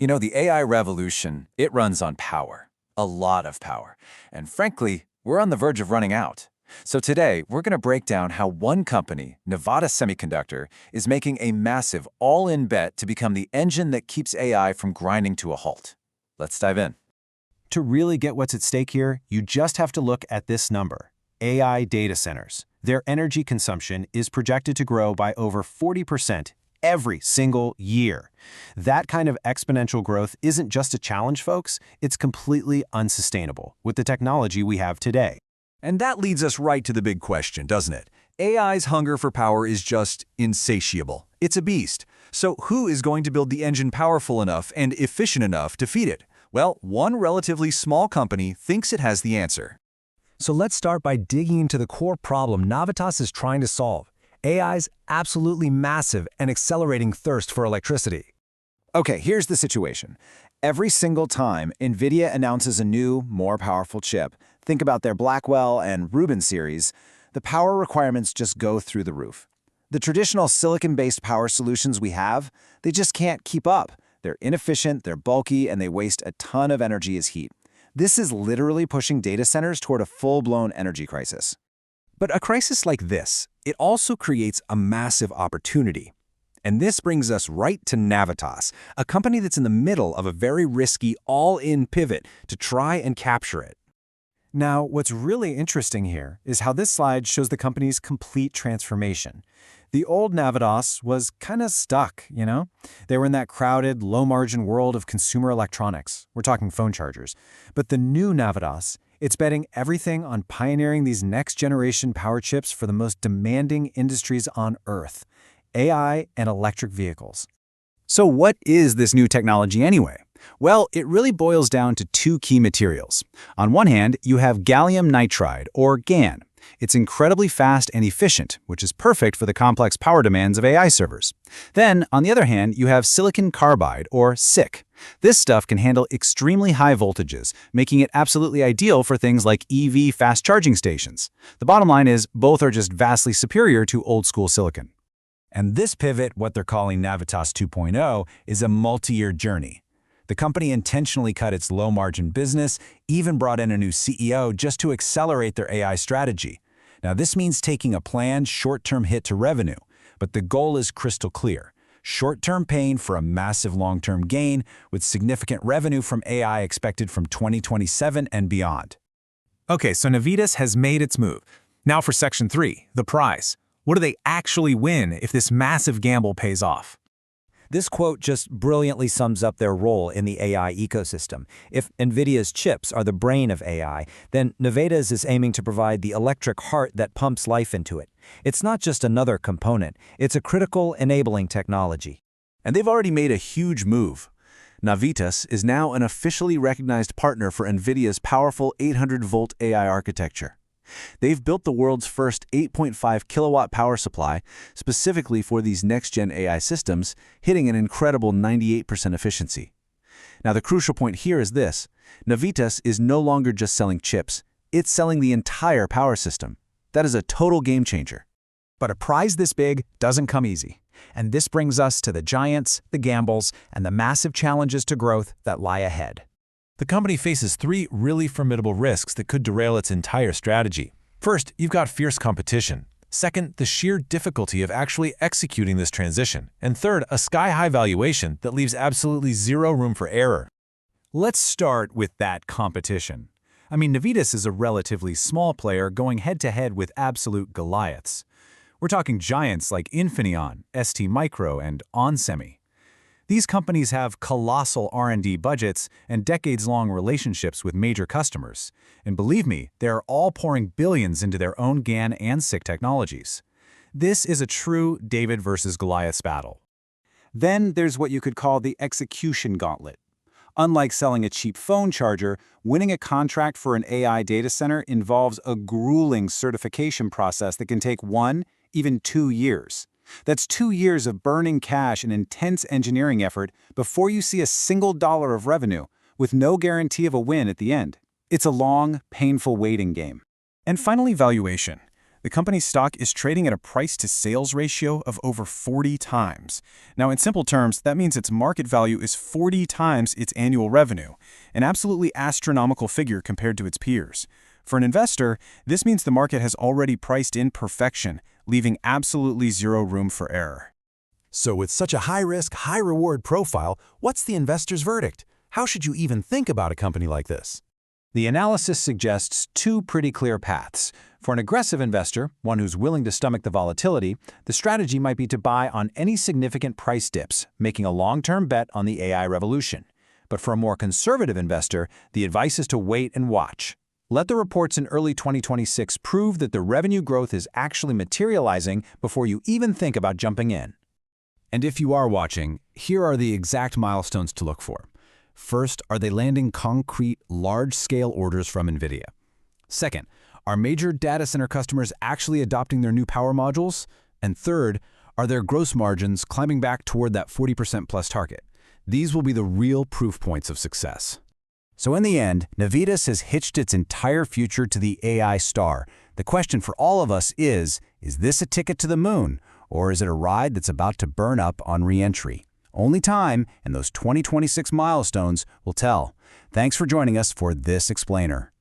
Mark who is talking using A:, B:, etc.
A: You know, the AI revolution, it runs on power. A lot of power. And frankly, we're on the verge of running out. So today, we're going to break down how one company, Navitas Semiconductor, is making a massive all-in bet to become the engine that keeps AI from grinding to a halt. Let's dive in.
B: To really get what's at stake here, you just have to look at this number: AI data centers. Their energy consumption is projected to grow by over 40% every single year. That kind of exponential growth isn't just a challenge, folks. It's completely unsustainable with the technology we have today.
C: And that leads us right to the big question, doesn't it? AI's hunger for power is just insatiable. It's a beast. So who is going to build the engine powerful enough and efficient enough to feed it? Well, one relatively small company thinks it has the answer.
D: So let's start by digging into the core problem Navitas is trying to solve: AI's absolutely massive and accelerating thirst for electricity.
B: Okay, here's the situation. Every single time NVIDIA announces a new, more powerful chip, think about their Blackwell and Rubin series, the power requirements just go through the roof. The traditional silicon-based power solutions we have, they just can't keep up. They're inefficient, they're bulky, and they waste a ton of energy as heat. This is literally pushing data centers toward a full-blown energy crisis.
E: But a crisis like this, it also creates a massive opportunity. And this brings us right to Navitas, a company that's in the middle of a very risky all-in pivot to try and capture it.
B: Now, what's really interesting here is how this slide shows the company's complete transformation. The old Navitas was kind of stuck, you know? They were in that crowded, low-margin world of consumer electronics. We're talking phone chargers. But the new Navitas, it's betting everything on pioneering these next-generation power chips for the most demanding industries on Earth: AI and electric vehicles.
E: So what is this new technology anyway? Well, it really boils down to two key materials. On one hand, you have gallium nitride, or GaN. It's incredibly fast and efficient, which is perfect for the complex power demands of AI servers. Then, on the other hand, you have silicon carbide, or SiC. This stuff can handle extremely high voltages, making it absolutely ideal for things like EV fast charging stations. The bottom line is, both are just vastly superior to old-school silicon.
D: And this pivot, what they're calling Navitas 2.0, is a multi-year journey. The company intentionally cut its low-margin business, even brought in a new CEO just to accelerate their AI strategy. Now, this means taking a planned short-term hit to revenue, but the goal is crystal clear: short-term pain for a massive long-term gain, with significant revenue from AI expected from 2027 and beyond.
F: Okay, so Navitas has made its move. Now for Section 3, the prize. What do they actually win if this massive gamble pays off?
G: This quote just brilliantly sums up their role in the AI ecosystem. If NVIDIA's chips are the brain of AI, then Navitas is aiming to provide the electric heart that pumps life into it. It's not just another component, it's a critical enabling technology.
C: And they've already made a huge move. Navitas is now an officially recognized partner for NVIDIA's powerful 800-volt AI architecture. They've built the world's first 8.5 kilowatt power supply specifically for these next-gen AI systems, hitting an incredible 98% efficiency. Now, the crucial point here is this: Navitas is no longer just selling chips, it's selling the entire power system. That is a total game changer.
D: But a prize this big doesn't come easy. And this brings us to the giants, the gambles, and the massive challenges to growth that lie ahead.
F: The company faces three really formidable risks that could derail its entire strategy. First, you've got fierce competition. Second, the sheer difficulty of actually executing this transition. And third, a sky-high valuation that leaves absolutely zero room for error.
D: Let's start with that competition. I mean, Navitas is a relatively small player going head-to-head with absolute Goliaths. We're talking giants like Infineon, STMicro, and onsemi. These companies have colossal R&D budgets and decades-long relationships with major customers. And believe me, they're all pouring billions into their own GaN and SiC technologies. This is a true David versus Goliath's battle.
B: Then there's what you could call the execution gauntlet. Unlike selling a cheap phone charger, winning a contract for an AI data center involves a grueling certification process that can take 1, even 2 years. That's 2 years of burning cash and intense engineering effort before you see a single dollar of revenue, with no guarantee of a win at the end. It's a long, painful waiting game.
D: And finally, valuation.
B: The company's stock is trading at a price-to-sales ratio of over 40 times. Now, in simple terms, that means its market value is 40 times its annual revenue, an absolutely astronomical figure compared to its peers. For an investor, this means the market has already priced in perfection, leaving absolutely zero room for error.
F: So with such a high-risk, high-reward profile, what's the investor's verdict? How should you even think about a company like this?
E: The analysis suggests two pretty clear paths. For an aggressive investor, one who's willing to stomach the volatility, the strategy might be to buy on any significant price dips, making a long-term bet on the AI revolution. But for a more conservative investor, the advice is to wait and watch. Let the reports in early 2026 prove that the revenue growth is actually materializing before you even think about jumping in.
D: And if you are watching, here are the exact milestones to look for. First, are they landing concrete, large-scale orders from NVIDIA? Second, are major data center customers actually adopting their new power modules? And third, are their gross margins climbing back toward that 40% plus target? These will be the real proof points of success.
E: So in the end, Navitas has hitched its entire future to the AI star. The question for all of us is this a ticket to the moon, or is it a ride that's about to burn up on re-entry? Only time and those 2026 milestones will tell. Thanks for joining us for this explainer.